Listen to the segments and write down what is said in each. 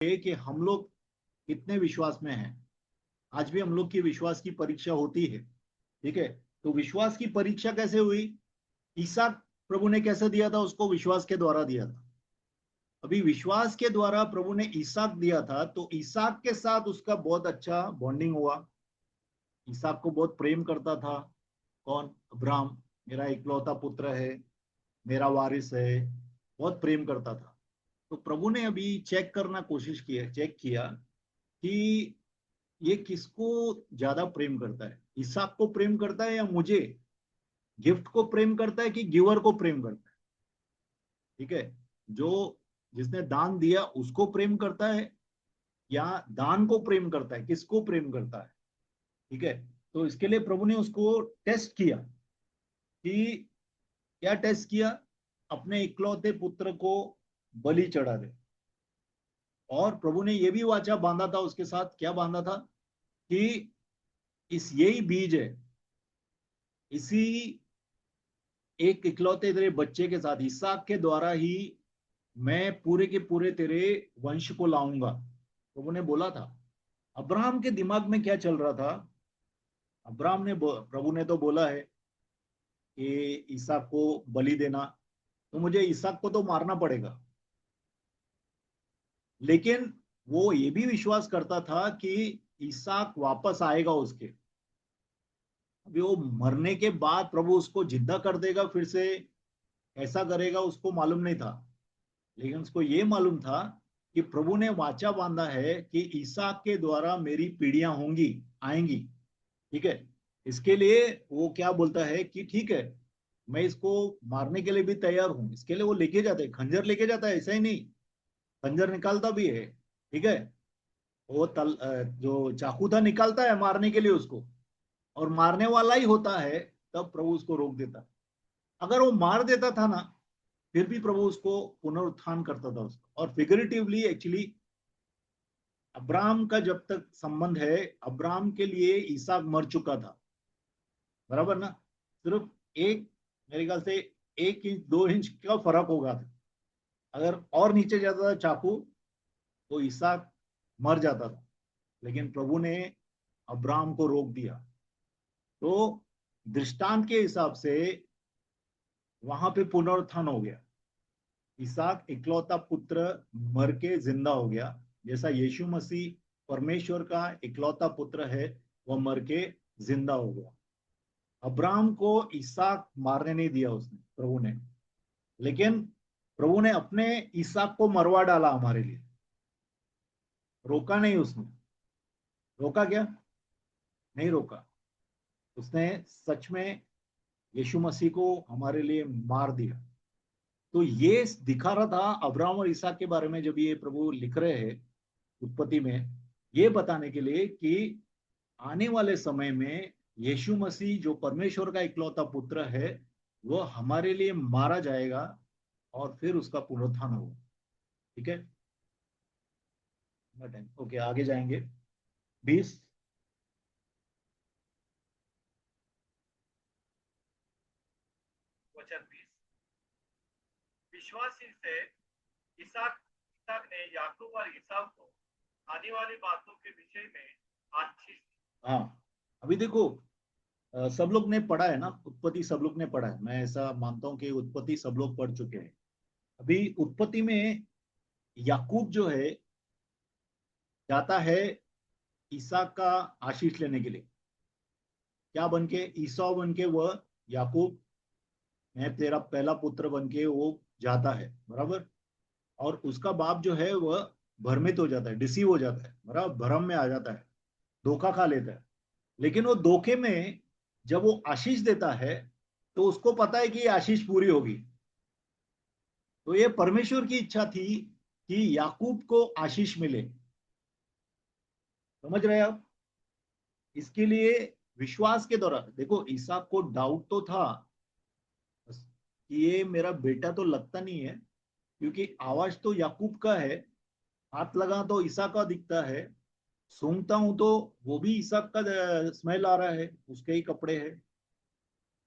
कि हम लोग कितने विश्वास में हैं। आज भी हम लोग की विश्वास की परीक्षा होती है। ठीक है, तो विश्वास की परीक्षा कैसे हुई? ईसाक प्रभु ने कैसे दिया था? उसको विश्वास के द्वारा दिया था। अभी विश्वास के द्वारा प्रभु ने ईसाक दिया था, तो ईसाक के साथ उसका बहुत अच्छा बॉन्डिंग हुआ। ईसाक को बहुत प्रेम करता था। कौन? अब्राहम। मेरा इकलौता पुत्र है, मेरा वारिस है, बहुत प्रेम करता था। तो प्रभु ने अभी चेक किया कि ये किसको ज्यादा प्रेम करता है, इसहाक को प्रेम करता है या मुझे, गिफ्ट को प्रेम करता है कि गिवर को प्रेम करता है। ठीक है, जो जिसने दान दिया उसको प्रेम करता है या दान को प्रेम करता है, किसको प्रेम करता है। ठीक है, तो इसके लिए प्रभु ने उसको टेस्ट किया कि क्या टेस्ट किया? अपने इकलौते पुत्र को बलि चढ़ा दे। और प्रभु ने यह भी वाचा बांधा था उसके साथ। क्या बांधा था? कि इस यही बीज है, इसी एक इकलौते तेरे बच्चे के साथ, इसहाक के द्वारा ही मैं पूरे के पूरे तेरे वंश को लाऊंगा। प्रभु ने बोला था। अब्राहम के दिमाग में क्या चल रहा था? प्रभु ने तो बोला है कि इसहाक को बलि देना, तो मुझे इसहाक को तो मारना पड़ेगा। लेकिन वो ये भी विश्वास करता था कि इसहाक वापस आएगा उसके। अभी वो मरने के बाद प्रभु उसको जिंदा कर देगा फिर से, ऐसा करेगा, उसको मालूम नहीं था। लेकिन उसको ये मालूम था कि प्रभु ने वाचा बांधा है कि इसहाक के द्वारा मेरी पीढ़ियां होंगी, आएंगी। ठीक है, इसके लिए वो क्या बोलता है कि ठीक है, मैं इसको मारने के लिए भी तैयार हूं। इसके लिए वो लेके जाते हैं, खंजर लेके जाता है, ऐसा ही नहीं, खंजर निकालता भी है। ठीक है, वो जो चाकू था निकालता है मारने के लिए उसको, और मारने वाला ही होता है, तब प्रभु उसको रोक देता। अगर वो मार देता था ना, फिर भी प्रभु उसको पुनरुत्थान करता था उसको। और फिगरेटिवली एक्चुअली अब्राहम का जब तक संबंध है, अब्राहम के लिए इसहाक मर चुका था, बराबर ना? सिर्फ एक, मेरे ख्याल से 1 इंच 2 इंच का फर्क होगा था। अगर और नीचे जाता था चाकू, तो इसहाक मर जाता था। लेकिन प्रभु ने अब्राहम को रोक दिया। तो दृष्टांत के हिसाब से वहां पे पुनरुत्थान हो गया। इसहाक इकलौता पुत्र मर के जिंदा हो गया। जैसा यीशु मसीह परमेश्वर का इकलौता पुत्र है, वह मर के जिंदा हो गया। अब्राहम को इसहाक मारने नहीं दिया उसने, प्रभु ने। लेकिन प्रभु ने अपने इसहाक को मरवा डाला हमारे लिए। रोका नहीं उसने। रोका क्या? नहीं रोका। उसने सच में यीशु मसीह को हमारे लिए मार दिया। तो ये दिखा रहा था अब्राहम और इसहाक के बारे में, जब ये प्रभु लिख रहे हैं उत्पत्ति में, ये बताने के लिए कि आने वाले समय में यीशु मसीह जो परमेश्वर का इकलौता पुत्र है, वो हमारे लिए मारा जाएगा और फिर उसका पुनरुत्थान होगा। ठीक है, ओके, आगे जाएंगे। 20। वचन 20। विश्वासी से इसहाक इसहाक ने याकूब और ईसाव को आने वाली बातों के विषय में आशीष दी। हाँ, अभी देखो, सब लोग ने पढ़ा है ना उत्पत्ति, सब लोग ने पढ़ा है। मैं ऐसा मानता हूं कि उत्पत्ति सब लोग पढ़ चुके हैं। अभी उत्पत्ति में याकूब जो है जाता है ईसाक का आशीष लेने के लिए। क्या बन के? ईसौ बन के वह याकूब, मैं तेरा पहला पुत्र बन के वो जाता है, बराबर। और उसका बाप जो है वह भ्रमित हो जाता है, डिसीव हो जाता है, बराबर, भ्रम में आ जाता है, धोखा खा लेता है। लेकिन वो धोखे में जब वो आशीष देता है, तो उसको पता है कि ये आशीष पूरी होगी। तो ये परमेश्वर की इच्छा थी कि याकूब को आशीष मिले। समझ रहे हैं आप? इसके लिए विश्वास के दौरान देखो, ईसाक को डाउट तो था कि ये मेरा बेटा तो लगता नहीं है, क्योंकि आवाज तो याकूब का है, हाथ लगा तो ईसाक का दिखता है, सूंघता हूं तो वो भी ईसाक का स्मेल आ रहा है, उसके ही कपड़े हैं।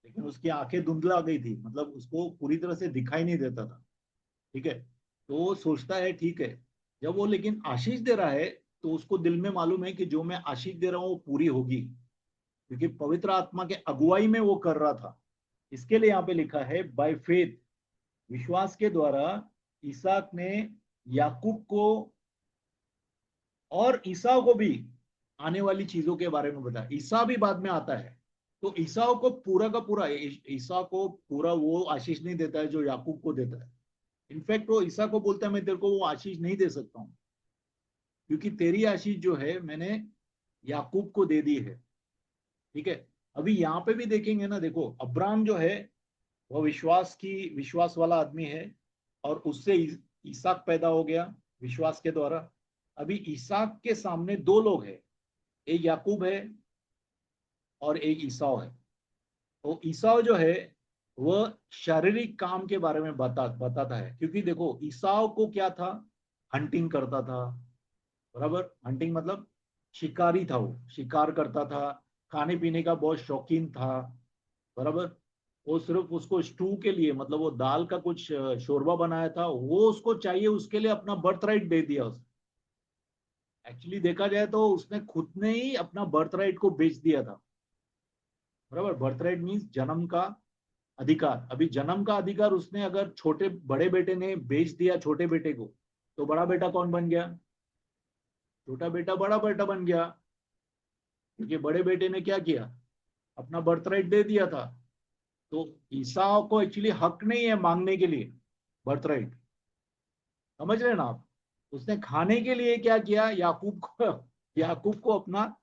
लेकिन उसकी आंखें धुंधला गई थी, मतलब उसको पूरी तरह से दिखाई नहीं देता था। ठीक है, तो वो सोचता है ठीक है, जब वो लेकिन आशीष दे रहा है तो उसको दिल में मालूम है कि जो मैं आशीष दे रहा हूँ वो पूरी होगी, क्योंकि पवित्र आत्मा के अगुवाई में वो कर रहा था। इसके लिए यहाँ पे लिखा है बाय फेथ, विश्वास के द्वारा इसहाक ने याकूब को और ईसाव को भी आने वाली चीजों के बारे में बताया। ईसा भी बाद में आता है, तो ईसाव को पूरा का पूरा, ईसा को पूरा वो आशीष नहीं देता है जो याकूब को देता है। इनफैक्ट वो ईसा को बोलता है मैं तेरे को वो आशीष नहीं दे सकता हूँ, क्योंकि तेरी आशीष जो है मैंने याकूब को दे दी है। ठीक है, अभी यहाँ पे भी देखेंगे ना, देखो अब्राहम जो है वह विश्वास वाला आदमी है, और उससे इसहाक पैदा हो गया विश्वास के द्वारा। अभी इसहाक के सामने दो लोग हैं, एक याकूब है और एक ईसाव है। तो ईसाव जो है वह शारीरिक काम के बारे में बताता है, क्योंकि देखो ईसाव को क्या था, हंटिंग करता था, बराबर। हंटिंग मतलब शिकारी था, वो शिकार करता था, खाने पीने का बहुत शौकीन था, बराबर। वो सिर्फ उसको स्टू के लिए, मतलब वो दाल का कुछ शोरबा बनाया था, वो उसको चाहिए, उसके लिए अपना बर्थ राइट दे दिया उसने। एक्चुअली देखा जाए तो उसने खुद ने ही अपना बर्थ राइट को बेच दिया था, बराबर। बर्थ राइट मीन्स जन्म का अधिकार। अभी जन्म का अधिकार उसने अगर छोटे बड़े बेटे ने बेच दिया छोटे बेटे को, तो बड़ा बेटा कौन बन गया? छोटा बेटा बड़ा बेटा बन गया, क्योंकि बड़े बेटे ने क्या किया, अपना बर्थ राइट दे दिया था। तो ईसाओ को एक्चुअली हक नहीं है मांगने के लिए बर्थ राइट, समझ रहे हैं ना आप। उसने खाने के लिए क्या किया, याकूब को अपना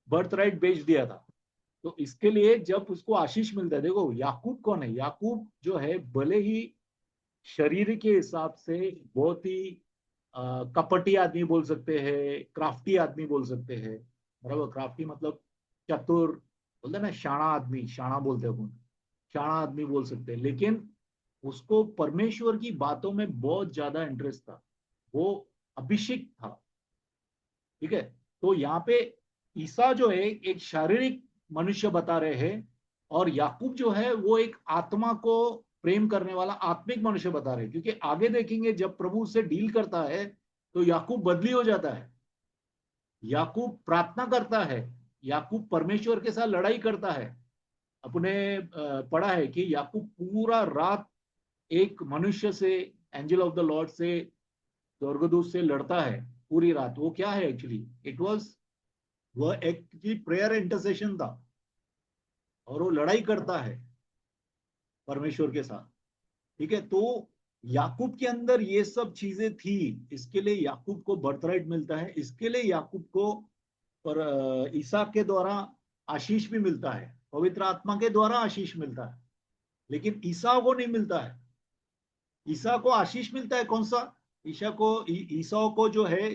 बर्थ राइट बेच दिया था। तो इसके लिए जब उसको आशीष मिलता है, देखो याकूब कौन है, याकूब जो है भले ही शरीर के हिसाब से बहुत ही कपटी आदमी बोल सकते हैं, क्राफ्टी आदमी बोल सकते हैं, बराबर। क्राफ्टी मतलब चतुर, बोलते हैं ना, शाणा आदमी, शाणा बोलते हैं, शाणा आदमी बोल सकते हैं। लेकिन उसको परमेश्वर की बातों में बहुत ज्यादा इंटरेस्ट था, वो अभिषेक था। ठीक है, तो यहाँ पे ईसा जो है एक शारीरिक मनुष्य बता रहे हैं, और याकूब जो है वो एक आत्मा को प्रेम करने वाला आत्मिक मनुष्य बता रहे हैं। क्योंकि आगे देखेंगे जब प्रभु से डील करता है तो याकूब बदली हो जाता है, याकूब प्रार्थना करता है, याकूब परमेश्वर के साथ लड़ाई करता है। अपने पढ़ा है कि याकूब पूरा रात एक मनुष्य से, एंजल ऑफ द लॉर्ड से, स्वर्गदूत से लड़ता है पूरी रात। वो क्या है एक्चुअली, इट वाज, वह एक प्रेयर इंटरसेशन था, और वो लड़ाई करता है परमेश्वर के साथ। ठीक है, तो याकूब के अंदर ये सब चीजें थी, इसके लिए याकूब को बर्थराइट मिलता है, इसके लिए याकूब को पर ईसा के द्वारा आशीष भी मिलता है, पवित्र आत्मा के द्वारा आशीष मिलता है। लेकिन ईसा को नहीं मिलता है। ईसा को आशीष मिलता है कौन सा, ईसा को जो है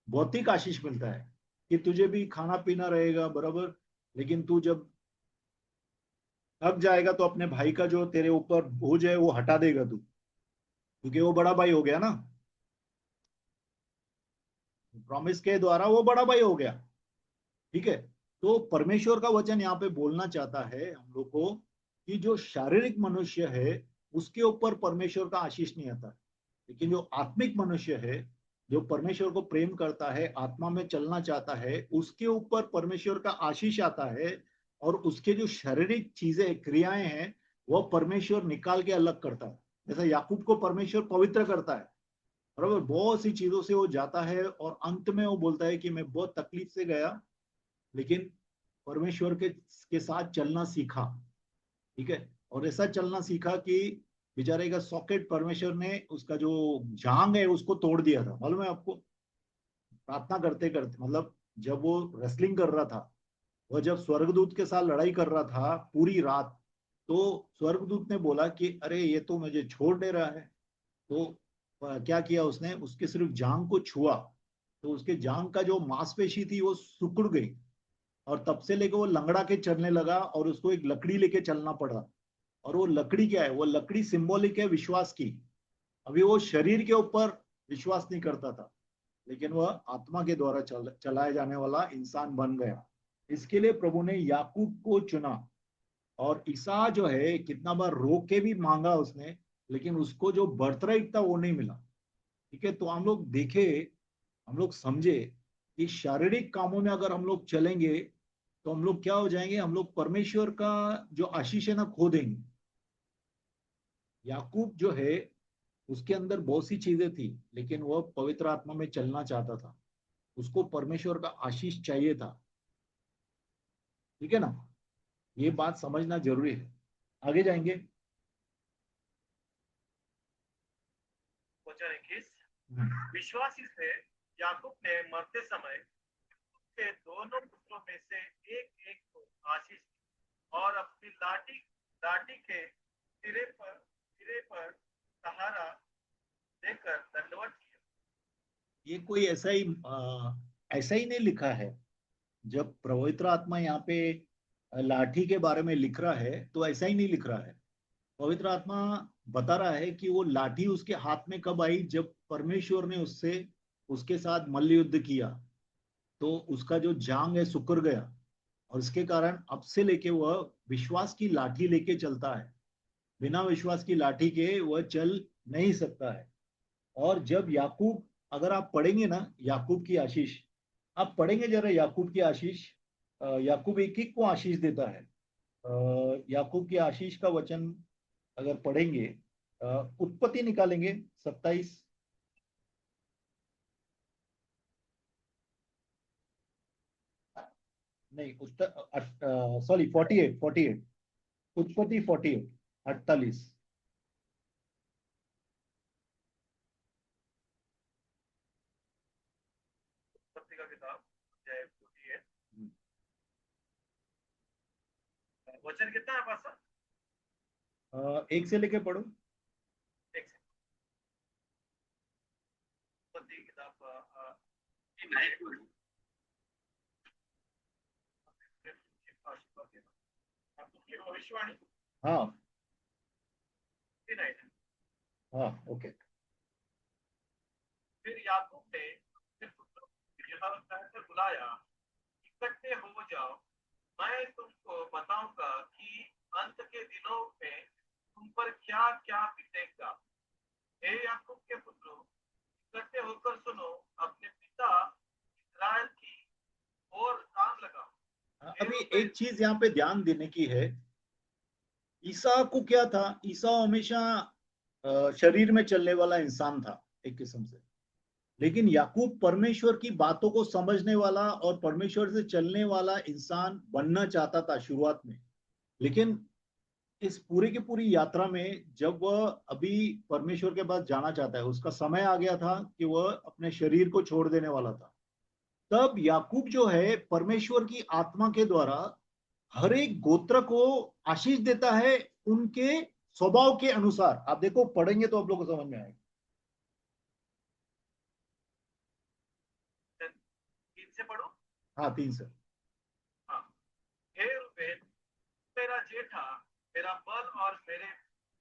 भौतिक आशीष मिलता है, कि तुझे भी खाना पीना रहेगा, बराबर। लेकिन तू जब थक जाएगा तो अपने भाई का जो तेरे ऊपर बोझ है वो हटा देगा तू, क्योंकि वो बड़ा भाई हो गया ना, प्रॉमिस के द्वारा वो बड़ा भाई हो गया। ठीक है, तो परमेश्वर का वचन यहाँ पे बोलना चाहता है हम लोग को कि जो शारीरिक मनुष्य है उसके ऊपर परमेश्वर का आशीष नहीं आता, लेकिन जो आत्मिक मनुष्य है, जो परमेश्वर को प्रेम करता है, आत्मा में चलना चाहता है, उसके ऊपर परमेश्वर का आशीष आता है। और उसके जो शारीरिक चीजें क्रियाएं हैं वह परमेश्वर निकाल के अलग करता है। जैसे याकूब को परमेश्वर पवित्र करता है, बराबर, बहुत सी चीजों से वो जाता है, और अंत में वो बोलता है कि मैं बहुत तकलीफ से गया, लेकिन परमेश्वर के साथ चलना सीखा। ठीक है, और ऐसा चलना सीखा कि बेचारे का सॉकेट परमेश्वर ने उसका जो जांग है उसको तोड़ दिया था, मालूम है आपको, प्रार्थना करते करते। मतलब जब वो रेसलिंग कर रहा था, वह जब स्वर्गदूत के साथ लड़ाई कर रहा था पूरी रात, तो स्वर्गदूत ने बोला कि अरे ये तो मुझे छोड़ दे रहा है। तो क्या किया उसने, उसके सिर्फ जांग को छुआ, तो उसके जांग का जो मांसपेशी थी वो सिकुड़ गई, और तब से लेकर वो लंगड़ा के चलने लगा, और उसको एक लकड़ी लेके चलना पड़ा। और वो लकड़ी क्या है, वो लकड़ी सिंबॉलिक है विश्वास की। अभी वो शरीर के ऊपर विश्वास नहीं करता था, लेकिन वह आत्मा के द्वारा चलाया जाने वाला इंसान बन गया। इसके लिए प्रभु ने याकूब को चुना। और ईसा जो है कितना बार रो के भी मांगा उसने, लेकिन उसको जो बर्थराइट था वो नहीं मिला। ठीक है, तो हम लोग देखे, हम लोग समझे कि शारीरिक कामों में अगर हम लोग चलेंगे तो हम लोग क्या हो जाएंगे, हम लोग परमेश्वर का जो आशीष है ना खो देंगे। याकूब जो है उसके अंदर बहुत सी चीजें थी, लेकिन वह पवित्र आत्मा में चलना चाहता था, उसको परमेश्वर का आशीष चाहिए था। ठीक है ना, ये बात समझना जरूरी है। आगे जाएंगे। वचन 21, विश्वासी से याकूब ने मरते समय के दोनों पुत्रों में से एक एक को आशीष दी और अपनी लाठी लाठी के सिरे पर सहारा देकर दंडवत किया। ये कोई ऐसा ही नहीं लिखा है। जब पवित्र आत्मा यहाँ पे लाठी के बारे में लिख रहा है तो ऐसा ही नहीं लिख रहा है। पवित्र आत्मा बता रहा है कि वो लाठी उसके हाथ में कब आई, जब परमेश्वर ने उससे उसके साथ मल्ल युद्ध किया, तो उसका जो जांग है सुकर गया, और इसके कारण अब से लेके वह विश्वास की लाठी लेके चलता है। बिना विश्वास की लाठी के वह चल नहीं सकता है। और जब याकूब, अगर आप पढ़ेंगे ना याकूब की आशीष, आप पढ़ेंगे जरा याकूब की आशीष, याकूब एक एक को आशीष देता है। याकूब की आशीष का वचन अगर पढ़ेंगे, उत्पत्ति निकालेंगे 27, नहीं सॉरी 48, उत्पत्ति 48, 48। उत्पत्ति का किताब अध्याय 48, वचन कितना है पासा? एक से लेके पढ़ो। एक से। उत्पत्ति की किताब भविष्यवाणी हाँ 49। हाँ, ओके। फिर याकूब ने अपने पुत्रों को यह कहकर बुलाया, इकट्ठे हो जाओ, मैं तुमको बताऊंगा कि अंत के दिनों में तुम पर क्या क्या बीतेगा। हे याकूब के पुत्रों, इकट्ठे होकर सुनो, अपने पिता इस्राएल की ओर कान लगाओ। हे अभी रूबेन, एक चीज यहाँ पे ध्यान देने की है। ईसा को क्या था, ईसा हमेशा शरीर में चलने वाला इंसान था एक किस्म से। लेकिन याकूब परमेश्वर की बातों को समझने वाला और परमेश्वर से चलने वाला इंसान बनना चाहता था शुरुआत में। लेकिन इस पूरी की पूरी यात्रा में जब वह अभी परमेश्वर के पास जाना चाहता है, उसका समय आ गया था कि वह अपने शरीर को छोड़ देने वाला था, तब याकूब जो है परमेश्वर की आत्मा के द्वारा हर एक गोत्र को आशीष देता है, उनके स्वभाव के अनुसार। आप देखो, पढ़ेंगे तो आप लोगों को समझ में आएगा। तीन से पढ़ो। हाँ, 3 से। हाँ, हे रूबेन, मेरा जेठा, मेरा बल और मेरे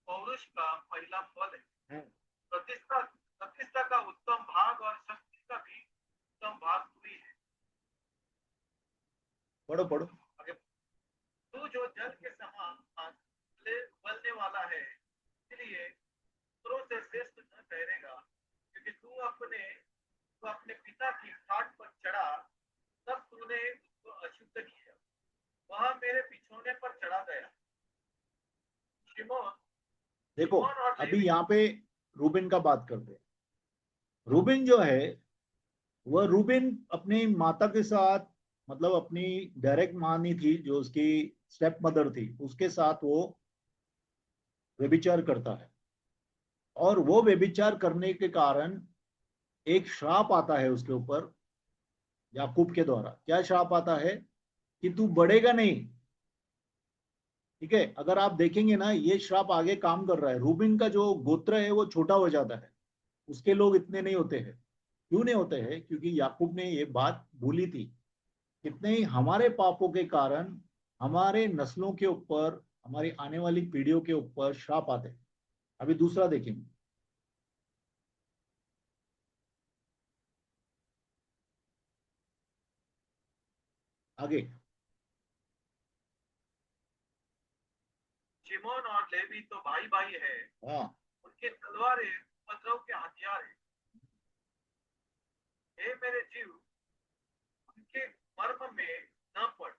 पौरुष का पहला फल है। प्रतिष्ठा प्रतिष्ठा का उत्तम भाग और शक्ति का भी उत्तम भाग हुई है। पढ़ो पढ़ो। आगे, तू जो जल के समान उबलने वाला है, इसलिए दूसरों से श्रेष्ठ न ठहरेगा, क्योंकि तू अपने पिता की खाट पर चढ़ा, तब तूने उसको अशुद्ध किया, वह मेरे बिछोने पर चढ़ा गया। शिमोन देखो, शिमोन और अभी लेवी, यहाँ पे रूबिन का बात करते हैं। रूबिन जो है, वह रूबिन अपनी माता के साथ, मतलब अपनी डायरेक्ट माँ नहीं थी, जो उसकी स्टेप मदर थी, उसके साथ वो व्यभिचार करता है। और वो व्यभिचार करने के कारण एक श्राप आता है उसके ऊपर याकूब के द्वारा। क्या श्राप आता है कि तू बढ़ेगा नहीं। ठीक है, अगर आप देखेंगे ना, ये श्राप आगे काम कर रहा है। रूबिन का जो गोत्र है वो छोटा हो जाता है, उसके लोग इतने नहीं होते हैं। क्यों नहीं होते हैं? क्योंकि याकूब ने ये बात बोली थी, कितने ही हमारे पापों के कारण हमारे नस्लों के ऊपर, हमारी आने वाली पीढ़ियों के ऊपर श्राप आते हैं। अभी दूसरा देखेंगे आगे। शिमोन और लेवी तो भाई भाई है, हाँ उनके तलवारें उपद्रव के हथियार है। हे मेरे जीव, उनके मर्म में न पड़।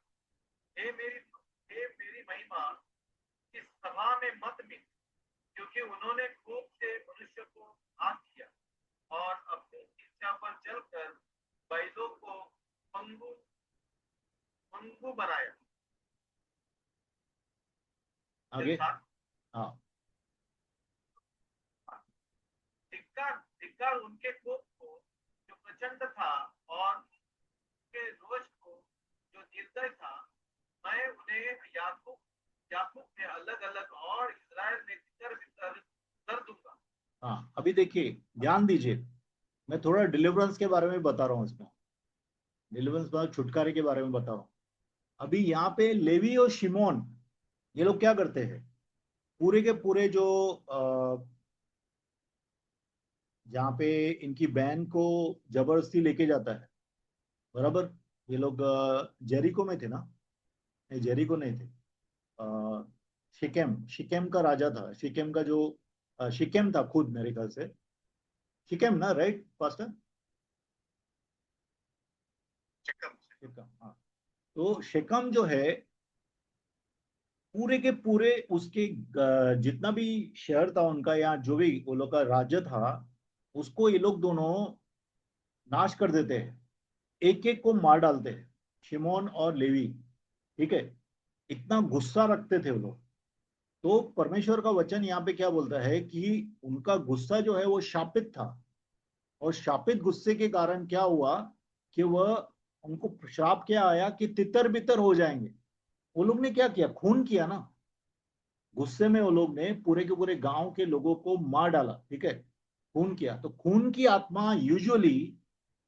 हे मेरी महिमा इस सभा में मत मिल, क्योंकि उन्होंने कोप से मनुष्य को घात किया और अपनी इच्छा पर चलकर बैलों को पंगु पंगु बनाया। आगे। हाँ। धिक्कार धिक्कार उनके कोप को जो प्रचंड था और उनके रोष को जो निर्दय था। मैं उन्हें याकूब याकूब में अलग अलग और इस्राएल में तितर बितर कर दूंगा। हाँ, अभी देखिए, ध्यान दीजिए, मैं थोड़ा डिलीवरेंस के बारे में बता रहा हूँ इसमें। डिलीवरेंस मतलब छुटकारे के बारे में बता रहा हूँ। अभी यहाँ पे लेवी और शिमोन, ये लोग क्या करते हैं, पूरे के पूरे जो जहाँ पे इनकी बहन को जबरदस्ती लेके जाता है, बराबर। ये लोग जेरिको में थे ना? नहीं, जेरिको नहीं थे। शिकेम, शिकेम का राजा था। शिकेम का जो शिकेम था खुद, मेरे ख्याल से शिकेम ना, राइट पास्टर? शिकम, हाँ। तो शिकम जो है, पूरे के पूरे उसके जितना भी शहर था उनका, या जो भी वो लोग का राज्य था, उसको ये लोग दोनों नाश कर देते हैं, एक एक को मार डालते हैं, शिमोन और लेवी। ठीक है, इतना गुस्सा रखते थे वो लोग। तो परमेश्वर का वचन यहाँ पे क्या बोलता है कि उनका गुस्सा जो है वो शापित था, और शापित गुस्से के कारण क्या हुआ कि वह, उनको श्राप क्या आया कि तितर बितर हो जाएंगे। वो लोग ने क्या किया, खून किया ना। गुस्से में वो लोग ने पूरे के पूरे गांव के लोगों को मार डाला। ठीक है, खून किया। तो खून की आत्मा यूजुअली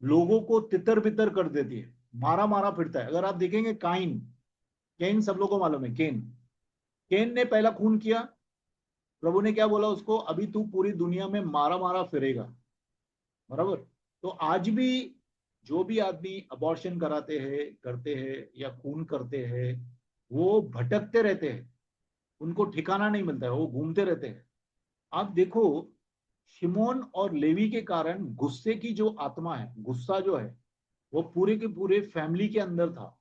लोगों को तितर बितर कर देती है, मारा मारा फिरता है। अगर आप देखेंगे काइन, केन सब लोगों को मालूम है, केन। केन ने पहला खून किया। प्रभु ने क्या बोला उसको, अभी तू पूरी दुनिया में मारा मारा फिरेगा, बराबर। तो आज भी जो भी आदमी अबॉर्शन कराते हैं, करते हैं, या खून करते हैं, वो भटकते रहते हैं, उनको ठिकाना नहीं मिलता है, वो घूमते रहते हैं। आप देखो, शिमोन और लेवी के कारण गुस्से की जो आत्मा है, गुस्सा जो है, वो पूरे के पूरे फैमिली के अंदर था।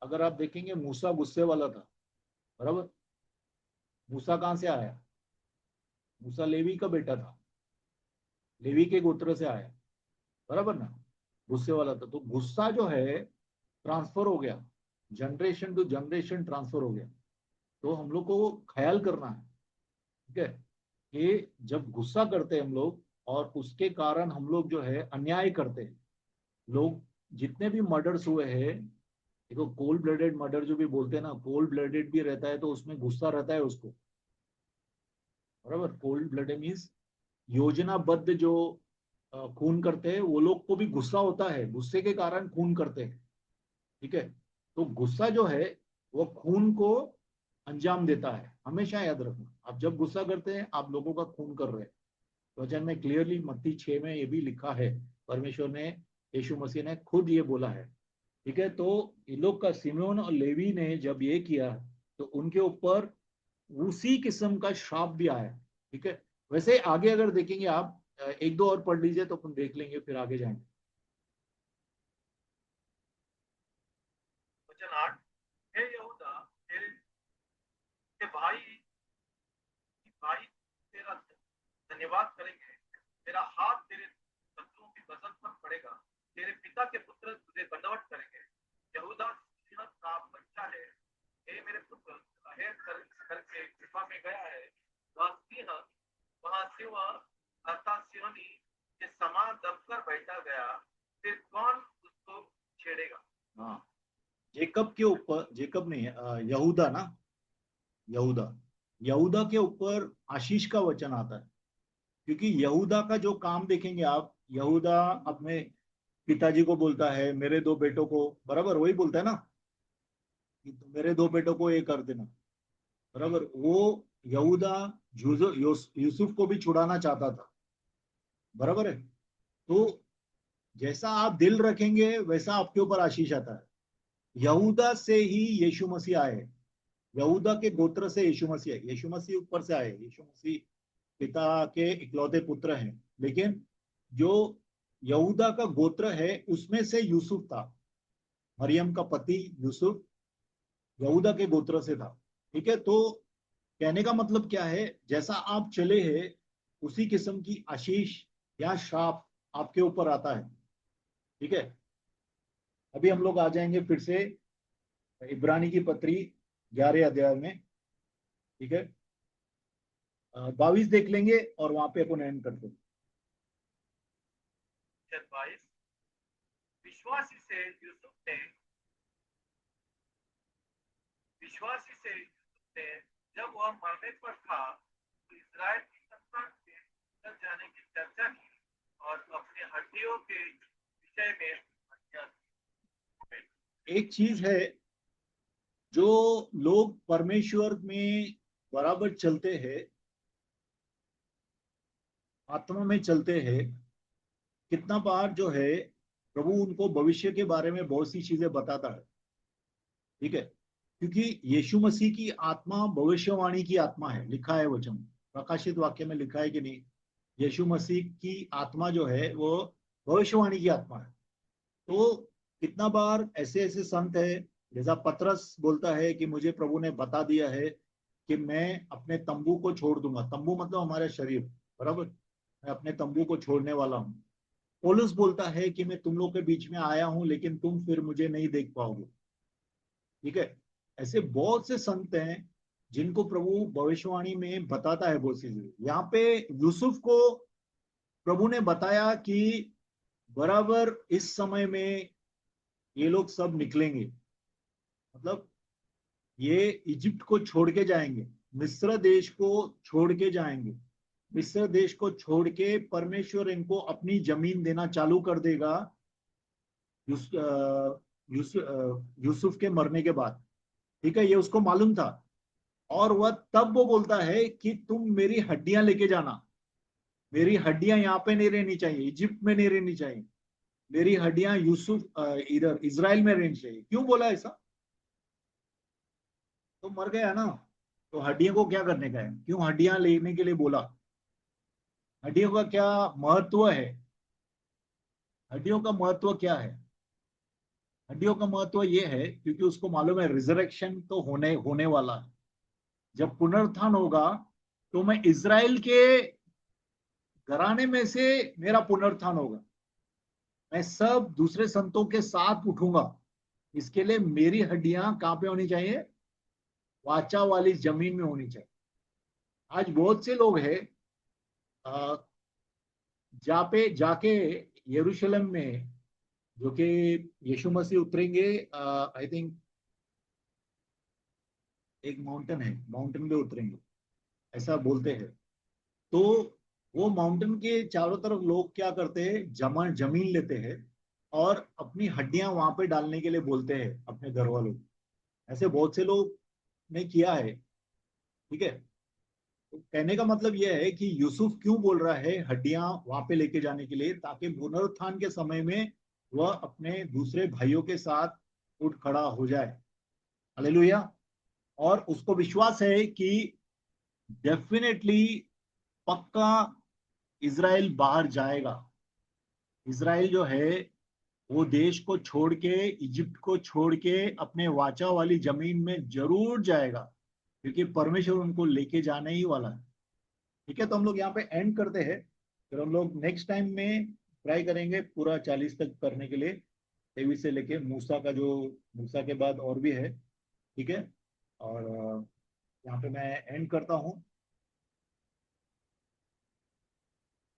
अगर आप देखेंगे, मूसा गुस्से वाला था, बराबर। मूसा कहां से आया? मूसा लेवी का बेटा था, लेवी के गोत्र से आया, बराबर ना। गुस्से वाला था। तो गुस्सा जो है ट्रांसफर हो गया, जनरेशन टू जनरेशन ट्रांसफर हो गया। तो हम लोग को ख्याल करना है, ठीक है, कि जब गुस्सा करते हैं हम लोग, और उसके कारण हम लोग जो है अन्याय करते हैं। लोग जितने भी मर्डर्स हुए हैं, देखो, कोल्ड ब्लडेड मर्डर जो भी बोलते हैं ना, कोल्ड ब्लडेड भी रहता है तो उसमें गुस्सा रहता है उसको, बराबर। कोल्ड ब्लडेड मीन्स योजनाबद्ध जो खून करते हैं, वो लोग को भी गुस्सा होता है, गुस्से के कारण खून करते हैं। ठीक है, तो गुस्सा जो है वो खून को अंजाम देता है। हमेशा याद रखना, आप जब गुस्सा करते हैं, आप लोगों का खून कर रहे हैं। वचन में क्लियरली मत्ती 6 में ये भी लिखा है, परमेश्वर ने, यीशु मसीह ने खुद ये बोला है। ठीक है, तो ये लोग का, सिमोन और लेवी ने जब ये किया, तो उनके ऊपर उसी किस्म का श्राप भी आया। ठीक है, वैसे आगे अगर देखेंगे आप, एक दो और पढ़ लीजिए तो अपन देख लेंगे, फिर आगे जाएंगे। वचन 8। हे यहूदा, तेरे के भाई तेरा धन्यवाद करेंगे। तेरा हाथ तेरे शत्रुओं की गजब पर पड़ेगा। तेरे पिता के पुत्र तुझे दंडवत करेंगे। यहूदा सिंह का बच्चा है। हे मेरे पुत्र, अहेर करके गुफा में गया है। वह सिंह, वहां सिंह अर्थात सिंहनी के समान दबकर बैठा गया। फिर कौन उसको छेड़ेगा? हाँ, जेकब के ऊपर, जेकब नहीं है, यहूदा ना, यहूदा, यहूदा के ऊपर आशीष का वचन आता है। क्योंकि यहूदा का जो काम देखेंगे आप, यहूदा अपने पिताजी को बोलता है, मेरे दो बेटों को, बराबर वही बोलता है ना, कि मेरे दो बेटों को ये कर देना, बराबर। वो यहूदा यूसुफ को भी छुड़ाना चाहता था, बराबर है। तो जैसा आप दिल रखेंगे, वैसा आपके ऊपर आशीष आता है। यहूदा से ही यीशु मसीह आए, यहूदा के गोत्र से यीशु मसीह आए। यीशु मसीह ऊपर से आए, यीशु मसीह पिता के इकलौते पुत्र हैं। लेकिन जो यहूदा का गोत्र है, उसमें से यूसुफ था। मरियम का पति यूसुफ यहूदा के गोत्र से था। ठीक है, तो कहने का मतलब क्या है, जैसा आप चले हैं उसी किस्म की आशीष या श्राप आपके ऊपर आता है। ठीक है, अभी हम लोग आ जाएंगे फिर से इब्रानी की पत्री 11 अध्याय में। ठीक है, 22 देख लेंगे और वहां पे अपन एंड करते हैं। 22 विश्वासी से यूसुफ ने जब वह मरने पर था तो इस्राएल की सत्ता के निकल जाने की चर्चा की और अपनी हड्डियों के विषय में हत्या की। एक चीज है, जो लोग परमेश्वर में बराबर चलते हैं, आत्मा में चलते हैं, कितना बार जो है प्रभु उनको भविष्य के बारे में बहुत सी चीजें बताता है। ठीक है, क्योंकि यीशु मसीह की आत्मा भविष्यवाणी की आत्मा है, लिखा है वचन, प्रकाशित वाक्य में लिखा है कि नहीं, यीशु मसीह की आत्मा जो है वो भविष्यवाणी की आत्मा है। तो कितना बार ऐसे ऐसे संत है, जैसा पतरस बोलता है कि मुझे प्रभु ने बता दिया है कि मैं अपने तंबू को छोड़ दूंगा। तंबू मतलब हमारा शरीर, बराबर, मैं अपने तंबू को छोड़ने वाला हूँ। पौलुस बोलता है कि मैं तुम लोग के बीच में आया हूं लेकिन तुम फिर मुझे नहीं देख पाओगे। ठीक है, ऐसे बहुत से संत हैं जिनको प्रभु भविष्यवाणी में बताता है बहुत सी चीजें। यहाँ पे यूसुफ को प्रभु ने बताया कि बराबर इस समय में ये लोग सब निकलेंगे, मतलब ये इजिप्ट को छोड़ के जाएंगे, मिस्र देश को छोड़ के जाएंगे। मिस्र देश को छोड़ के परमेश्वर इनको अपनी जमीन देना चालू कर देगा यूसुफ के मरने के बाद। ठीक है, ये उसको मालूम था। और वह तब वो बोलता है कि तुम मेरी हड्डियां लेके जाना, मेरी हड्डियां यहाँ पे नहीं रहनी चाहिए, इजिप्ट में नहीं रहनी चाहिए, मेरी हड्डियां इधर इजराइल में रहनी चाहिए। क्यों बोला ऐसा? तो मर गया ना, तो हड्डियों को क्या करने का है, क्यों हड्डियां लेने के लिए बोला? हड्डियों का क्या महत्व है? हड्डियों का महत्व क्या है? हड्डियों का महत्व ये है क्योंकि उसको मालूम है रिजरेक्शन तो होने होने वाला है। जब पुनरुत्थान होगा तो मैं इजराइल के घराने में से मेरा पुनरुत्थान होगा, मैं सब दूसरे संतों के साथ उठूंगा। इसके लिए मेरी हड्डियां कहां पे होनी चाहिए? वाचा वाली जमीन में होनी चाहिए। आज बहुत से लोग हैं जहाँ पे जाके यरूशलेम में, जो कि यीशु मसीह उतरेंगे, आई थिंक एक माउंटेन है, माउंटेन पे उतरेंगे ऐसा बोलते हैं। तो वो माउंटेन के चारों तरफ लोग क्या करते हैं, जमीन लेते हैं और अपनी हड्डियां वहां पे डालने के लिए बोलते हैं अपने घर वालों को। ऐसे बहुत से लोग ने किया है। ठीक है, तो कहने का मतलब यह है कि यूसुफ क्यों बोल रहा है हड्डियां वहां पे लेके जाने के लिए, ताकि पुनरुत्थान के समय में वह अपने दूसरे भाइयों के साथ उठ खड़ा हो जाए। हालेलुया। और उसको विश्वास है कि डेफिनेटली, पक्का, इजराइल बाहर जाएगा। इजराइल जो है वो देश को छोड़ के, इजिप्ट को छोड़ के अपने वाचा वाली जमीन में जरूर जाएगा, क्योंकि परमेश्वर उनको लेके जाने ही वाला है। ठीक है, तो हम लोग यहाँ पे एंड करते हैं, फिर हम लोग नेक्स्ट टाइम में ट्राई करेंगे पूरा 40 तक करने के लिए, 23 से लेके मूसा का, जो मूसा के बाद और भी है। ठीक है, और यहाँ पे मैं एंड करता हूँ।